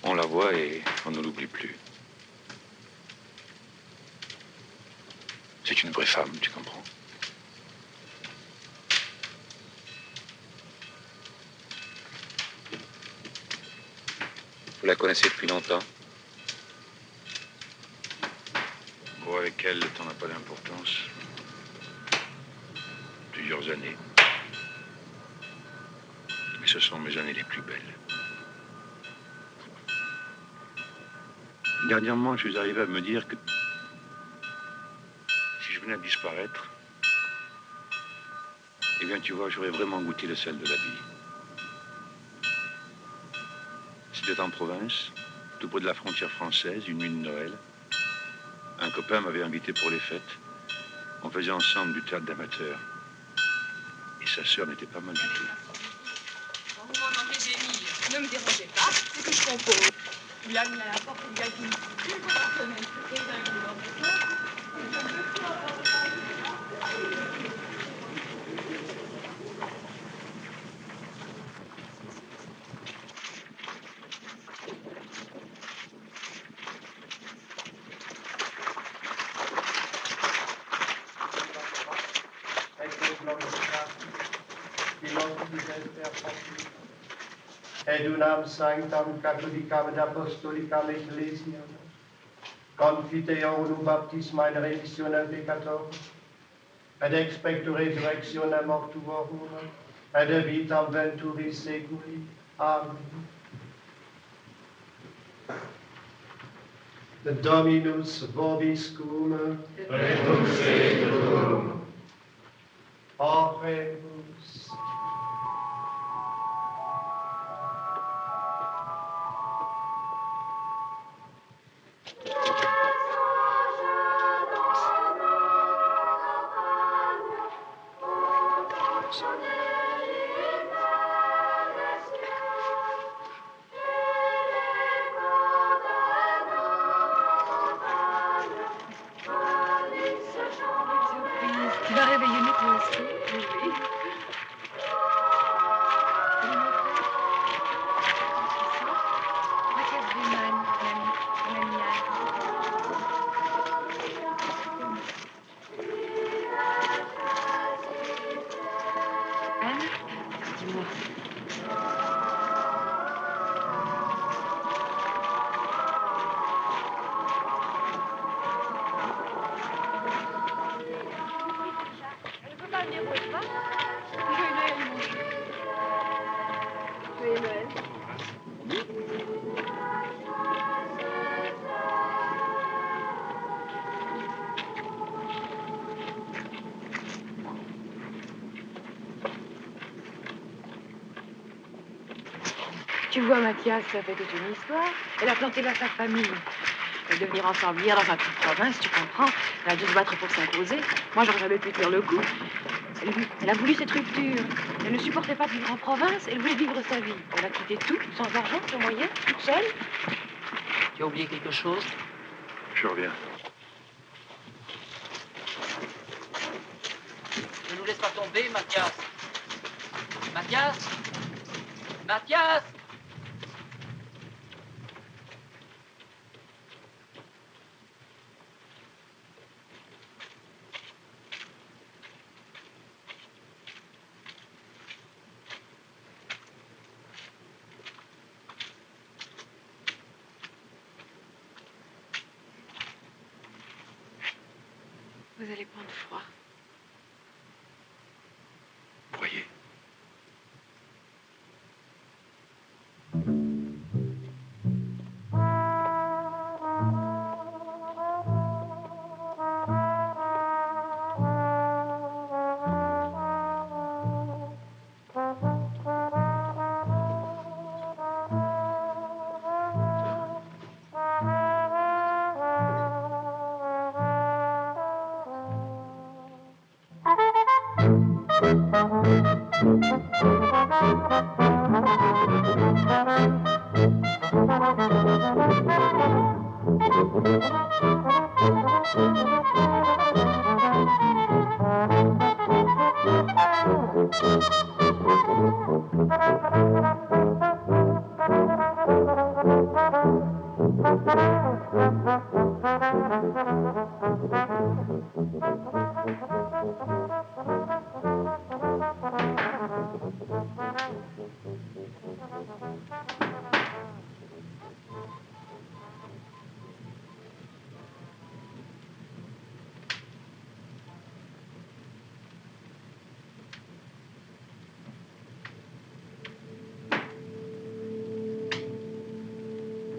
On la voit et on ne l'oublie plus. C'est une vraie femme, tu comprends? Vous la connaissez depuis longtemps? Bon, avec elle, le temps n'a pas d'importance. Plusieurs années. Mais ce sont mes années les plus belles. Dernièrement, je suis arrivé à me dire que si je venais à disparaître, eh bien, tu vois, j'aurais vraiment goûté le sel de la vie. C'était en province, tout près de la frontière française, une nuit de Noël. Un copain m'avait invité pour les fêtes. On faisait ensemble du théâtre d'amateur. Et sa sœur n'était pas mal du tout. Quand vous m'entendez gémir, ne me dérangez pas, c'est que je compose. Il a mis à la porte une gamine une fois par semaine, et d'un coup dans le soir, et unam sanctam catholicam et apostolicam ecclesiam, confiteorum baptisma in remissionem peccatorum, et expecto resurrectionem mortuorum, et de vitam venturis seculi. Amen. The Dominus vobiscum, et cum spiritum. Oremus. Tu vas réveiller nous toi aussi. Oui. Mathias Wiemann, mon ami Anne. Anne, dis-moi. Elle ne peut pas venir au soir. Joyeux Noël, mon chou. Joyeux Noël. Tu vois, Mathias, ça fait toute une histoire. Elle a planté là sa famille. Elle de venir ensemble hier dans un petite province, tu comprends. Elle a dû se battre pour s'imposer. Moi, j'aurais jamais pu tenir le coup. Elle a voulu cette rupture. Elle ne supportait pas de vivre en province. Elle voulait vivre sa vie. Elle a quitté tout, sans argent, sans moyens, toute seule. Tu as oublié quelque chose? Je reviens. Ne nous laisse pas tomber, Mathias. Mathias? Mathias? Vous allez prendre froid. Voyez.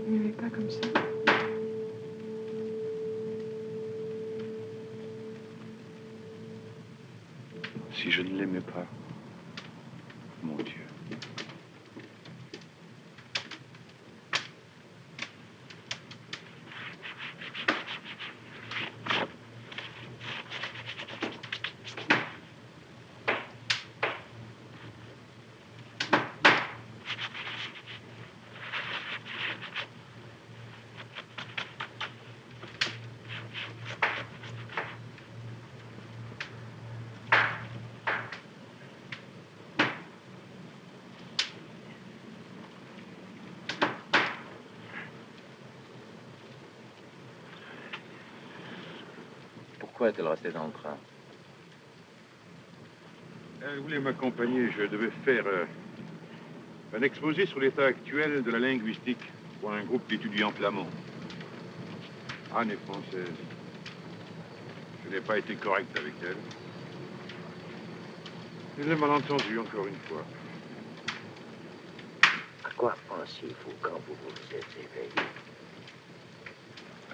Ne m'aimez pas comme ça. Si je ne l'aimais pas, mon Dieu. Pourquoi est-elle restée dans le train? Elle voulait m'accompagner. Je devais faire un exposé sur l'état actuel de la linguistique pour un groupe d'étudiants flamands. Anne est française. Je n'ai pas été correct avec elle. Elle l'a mal entendu encore une fois. À quoi pensiez-vous quand vous vous êtes éveillé?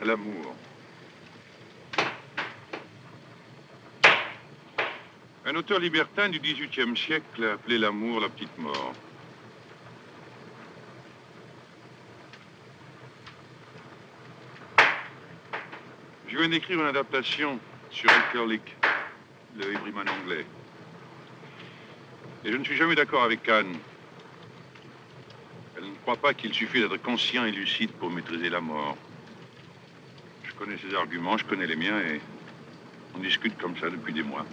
À l'amour. Un auteur libertin du XVIIIe siècle a appelé l'amour la petite mort. Je viens d'écrire une adaptation sur Elkerlik, le Everyman anglais. Et je ne suis jamais d'accord avec Anne. Elle ne croit pas qu'il suffit d'être conscient et lucide pour maîtriser la mort. Je connais ses arguments, je connais les miens et On discute comme ça depuis des mois.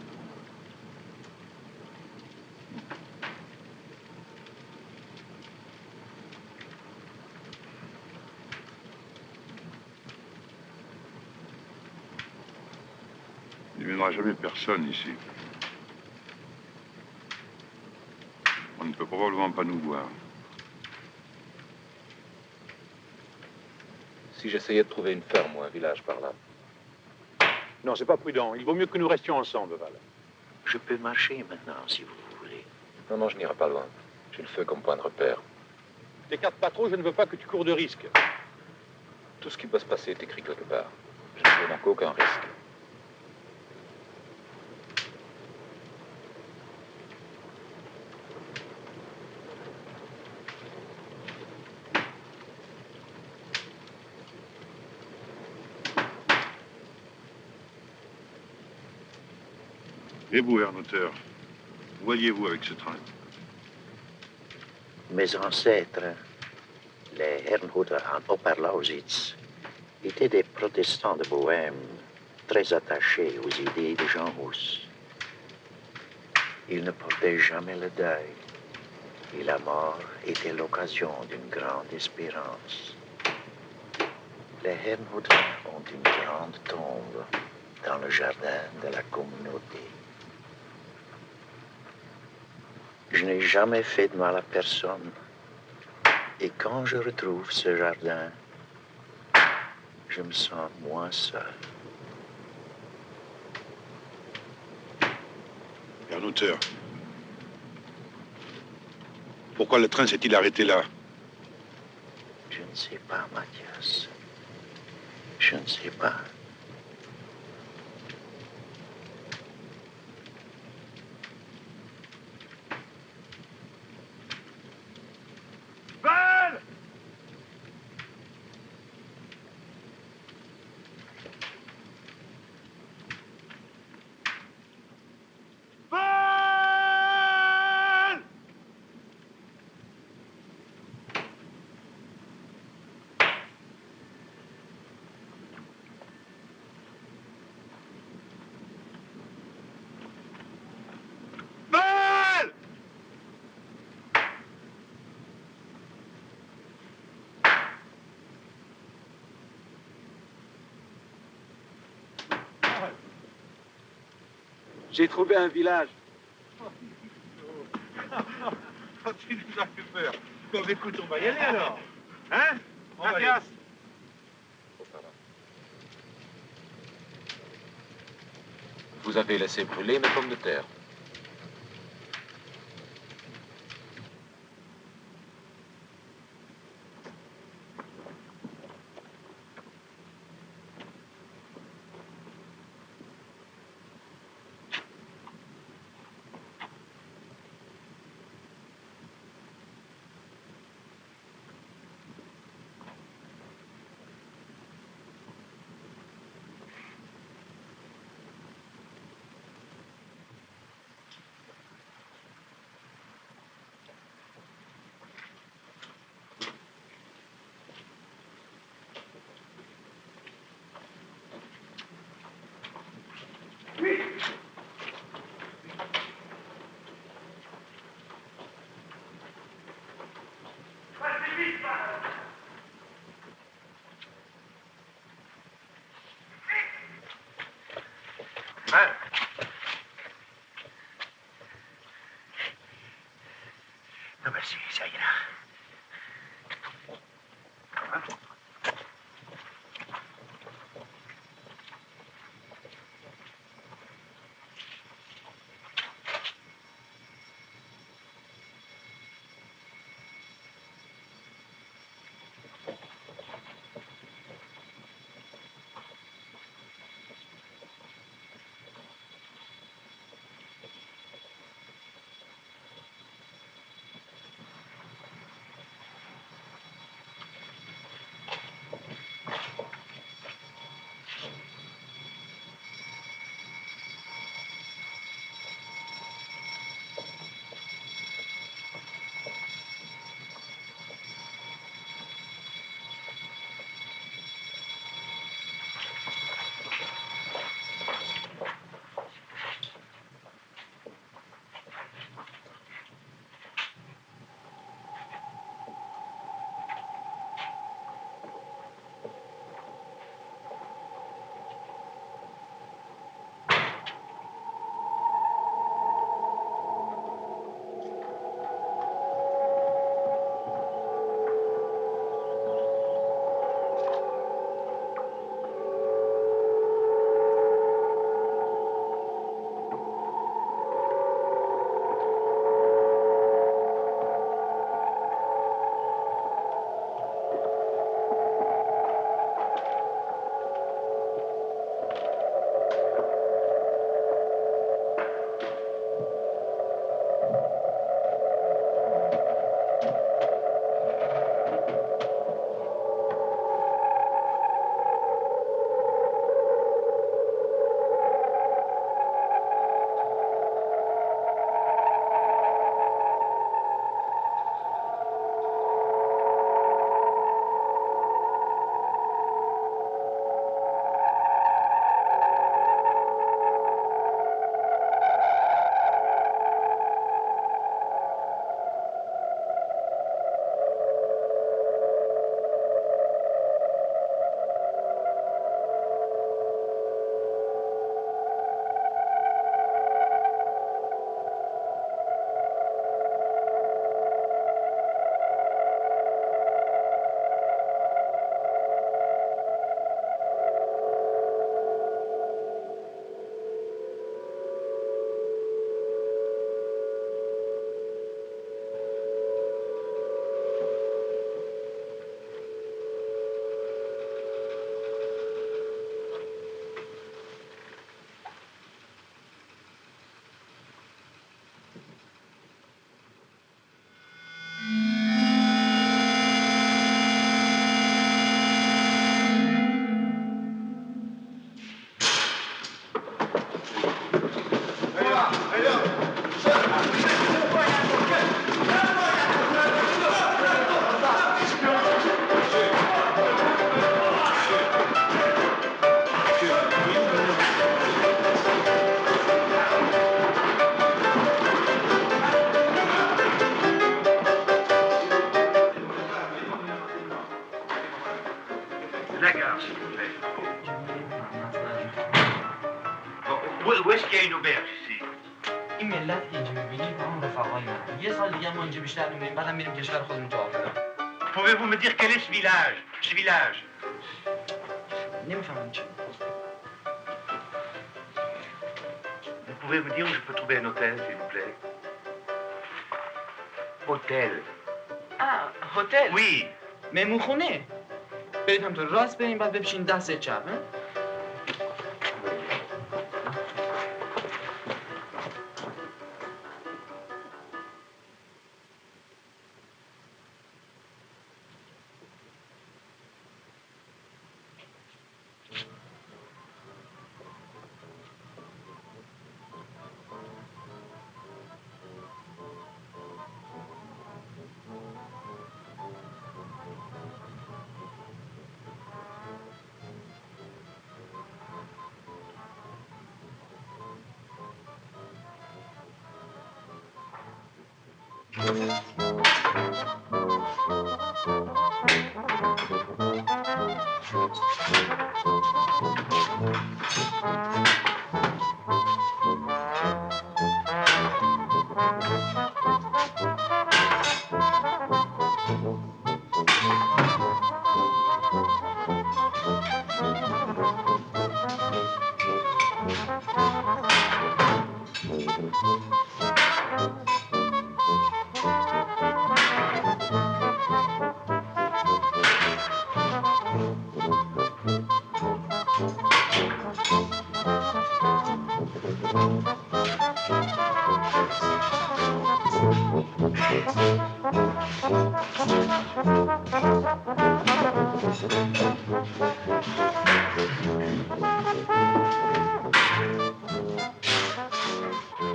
Il ne viendra jamais personne ici. On ne peut probablement pas nous voir. Si j'essayais de trouver une ferme ou un village par là. Non, c'est pas prudent. Il vaut mieux que nous restions ensemble, Val. Je peux marcher maintenant, si vous voulez. Non, non, je n'irai pas loin. J'ai le feu comme point de repère. T'écartes pas trop, je ne veux pas que tu cours de risques. Tout ce qui peut se passer est écrit quelque part. Je ne veux donc aucun risque. Et vous, Hernotter, où alliez-vous avec ce train? Mes ancêtres, les Herrnhuter en Oberlausitz, étaient des protestants de Bohême, très attachés aux idées de Jean Hus. Ils ne portaient jamais le deuil, et la mort était l'occasion d'une grande espérance. Les Herrnhuter ont une grande tombe dans le jardin de la communauté. Je n'ai jamais fait de mal à personne. Et quand je retrouve ce jardin, je me sens moins seul. Hernotter, pourquoi le train s'est-il arrêté là? Je ne sais pas, Mathias. Je ne sais pas. Val! Val! Val! J'ai trouvé un village. Tu nous as fait peur. Bon, écoute, on va y aller alors. Hein? Mathias? Vous avez laissé brûler mes pommes de terre. Non, merci, ça ira. auberge ici. این ملت اینجا ببینی با هم رفقای من. یه سال دیگه ما اینجا بیشتر میمونیم بعدم میریم کشور خودمون تو آفریقا. Pouvez-vous me dire quel est ce village? Ce village? نمیفهمم چی. Vous pouvez me dire où je peux trouver un hôtel, s'il vous plaît? Hôtel. هتل. Oui. مهمونخونه. برید همطور راست بریم بعد بپیشین دست چپ.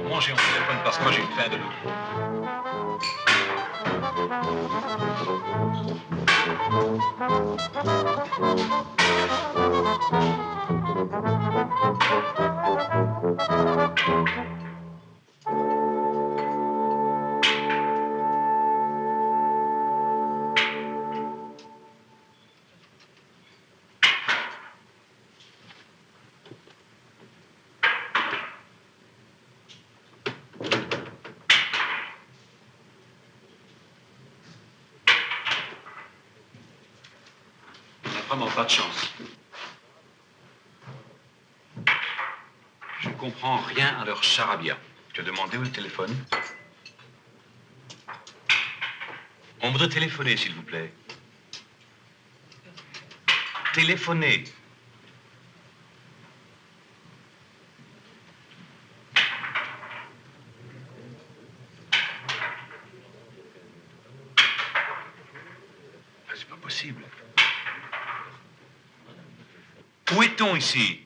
Mangez en téléphone parce que moi j'ai une faim de loup. Vraiment pas de chance. Je ne comprends rien à leur charabia. Tu as demandé où le téléphone? On voudrait téléphoner, s'il vous plaît. Téléphoner. C'est pas possible. Où est-on ici?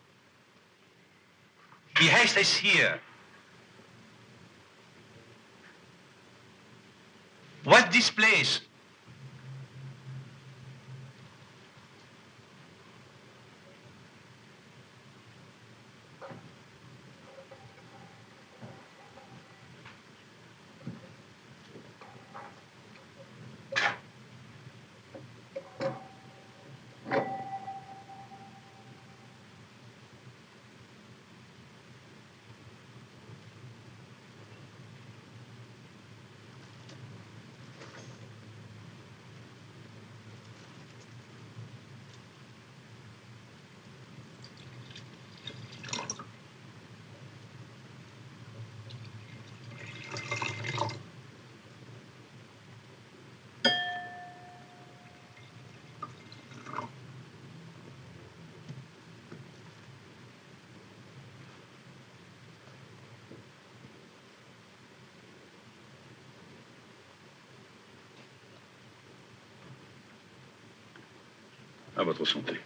Wie heißt es hier? What's this place? À votre santé.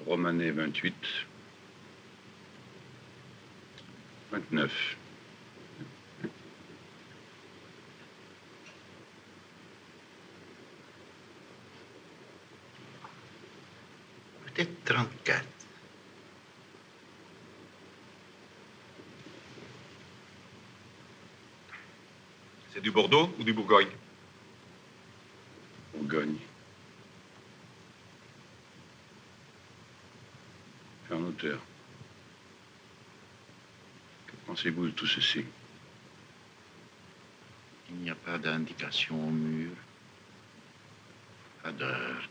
Romanet 28, 29. Peut-être 34. C'est du Bordeaux ou du Bourgogne? Bourgogne. Un auteur. Que pensez-vous de tout ceci? Il n'y a pas d'indication au mur. Pas d'heure.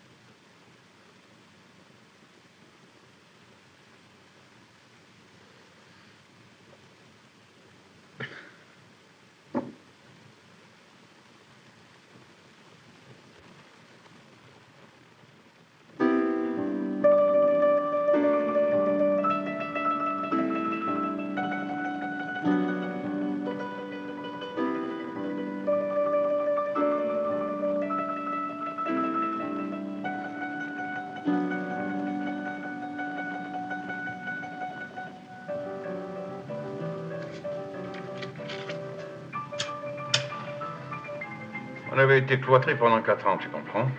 On avait été cloîtrés pendant 4 ans, tu comprends?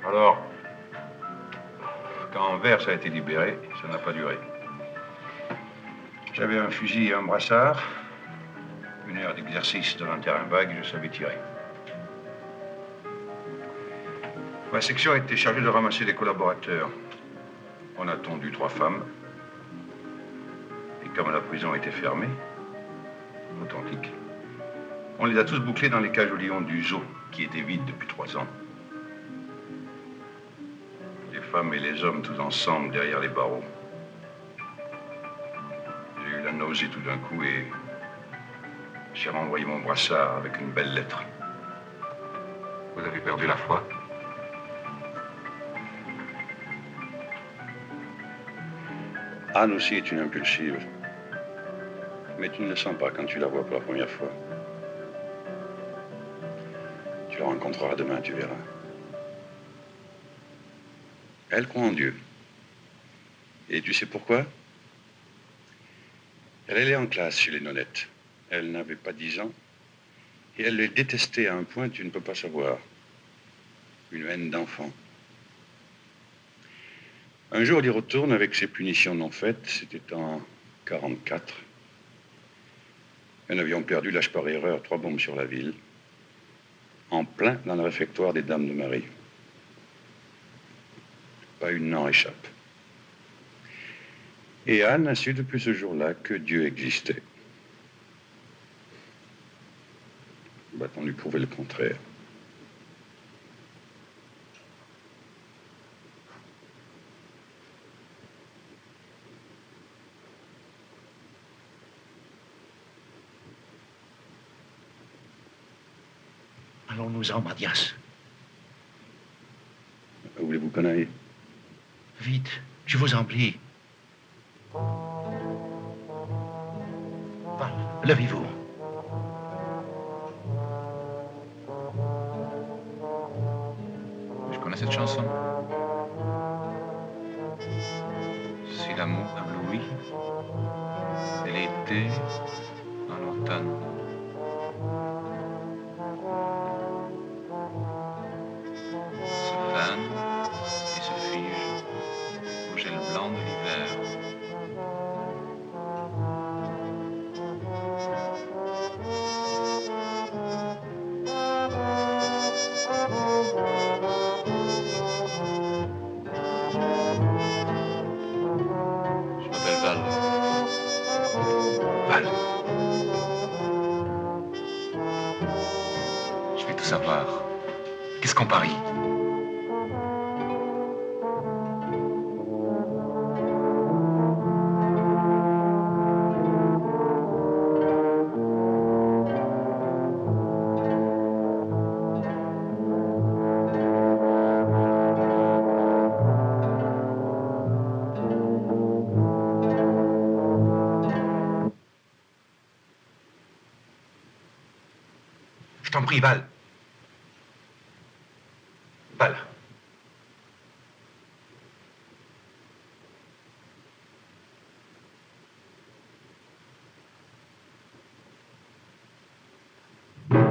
Alors, quand Anvers a été libéré, ça n'a pas duré. J'avais un fusil et un brassard, une heure d'exercice dans un terrain vague et je savais tirer. Ma section était chargée de ramasser des collaborateurs. On a tondu 3 femmes. Et comme la prison était fermée, authentique, on les a tous bouclés dans les cages aux lions du zoo, qui étaient vides depuis 3 ans. Les femmes et les hommes tous ensemble derrière les barreaux. J'ai eu la nausée tout d'un coup et j'ai renvoyé mon brassard avec une belle lettre. Vous avez perdu la foi? Anne aussi est une impulsive. Mais tu ne le sens pas quand tu la vois pour la première fois. Tu la rencontreras demain, tu verras. Elle croit en Dieu. Et tu sais pourquoi? Elle allait en classe chez les nonnettes. Elle n'avait pas 10 ans. Et elle les détestait à un point que tu ne peux pas savoir. Une haine d'enfant. Un jour, elle y retourne avec ses punitions non faites. C'était en 44. Et nous avions perdu, lâche par erreur, 3 bombes sur la ville. En plein dans le réfectoire des Dames de Marie. Pas une n'en échappe. Et Anne a su depuis ce jour-là que Dieu existait. Va-t-on lui prouver le contraire? Allons-nous-en, Mathias. Où voulez-vous qu'on aille? Vite, je vous en prie. Val, levez-vous. Je connais cette chanson. Si l'amour éblouit, c'est l'été en automne. Se fane et se fige au gel blanc de l'hiver. Je m'appelle Val. Val. Je vais tout savoir. Qu'est-ce qu'on parie? Je t'en prie, Val. Val. Val.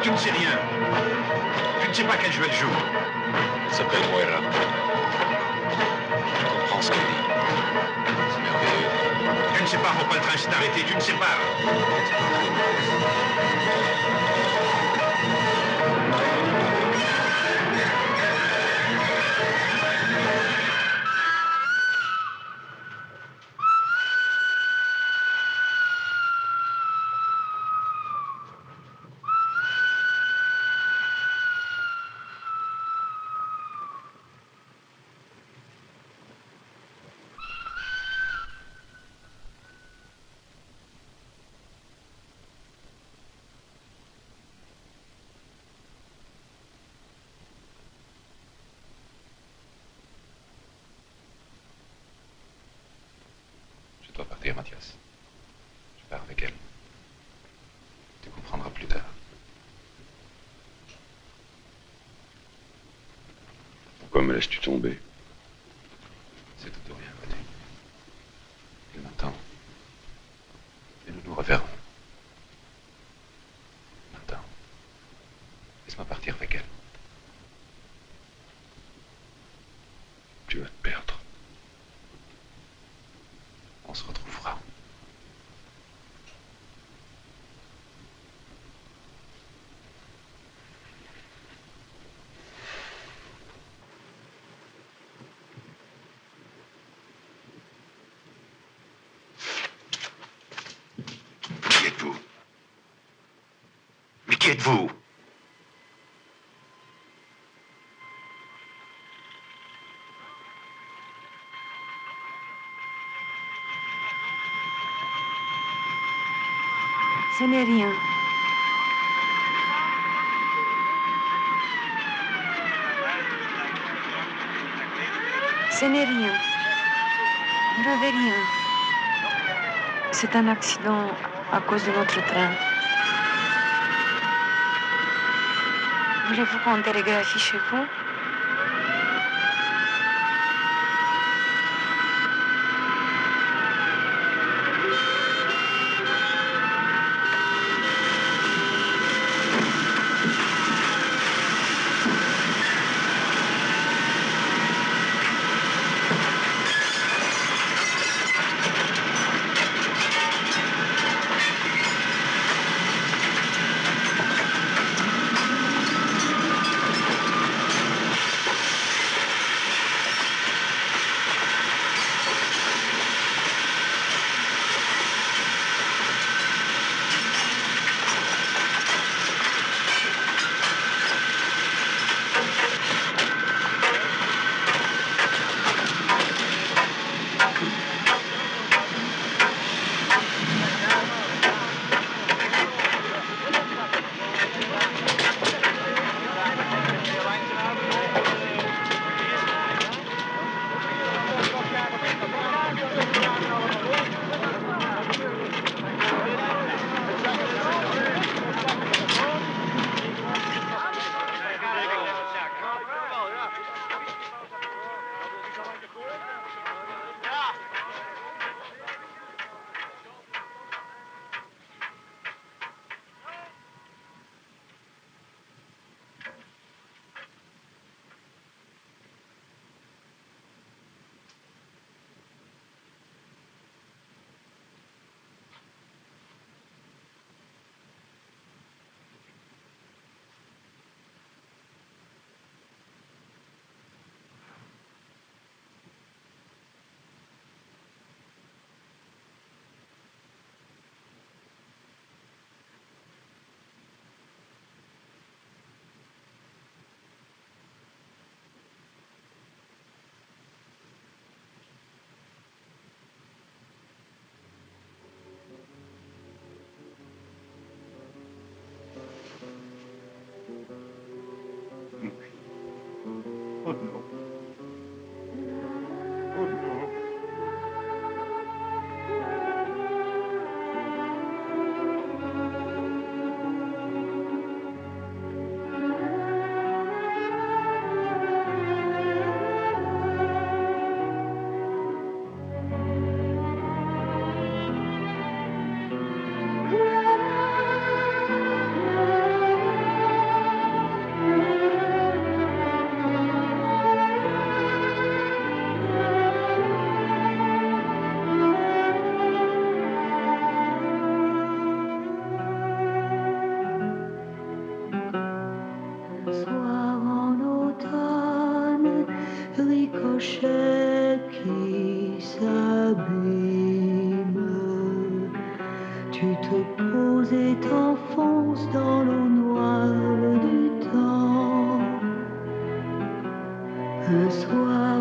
tu ne sais rien. Tu ne sais pas quel jeu elle joue. Elle s'appelle Moira. Je comprends ce qu'elle dit. C'est merveilleux. Tu ne sais pas pourquoi le train s'est arrêté, tu ne sais pas. Je dois partir, Mathias. Je pars avec elle. Tu comprendras plus tard. Pourquoi me laisses-tu tomber? C'est tout ou rien, vois-tu. Il m'attend. Et nous nous reverrons. Maintenant, laisse-moi partir avec elle. Tu vas te perdre. On se retrouvera. Qui êtes-vous? Mais qui êtes-vous? Ce n'est rien. Ce n'est rien. Je n'avais rien. C'est un accident à cause de notre train. Voulez-vous qu'on télégraphie chez vous? Tu te poses et t'enfonces dans l'eau noire du temps. Un soir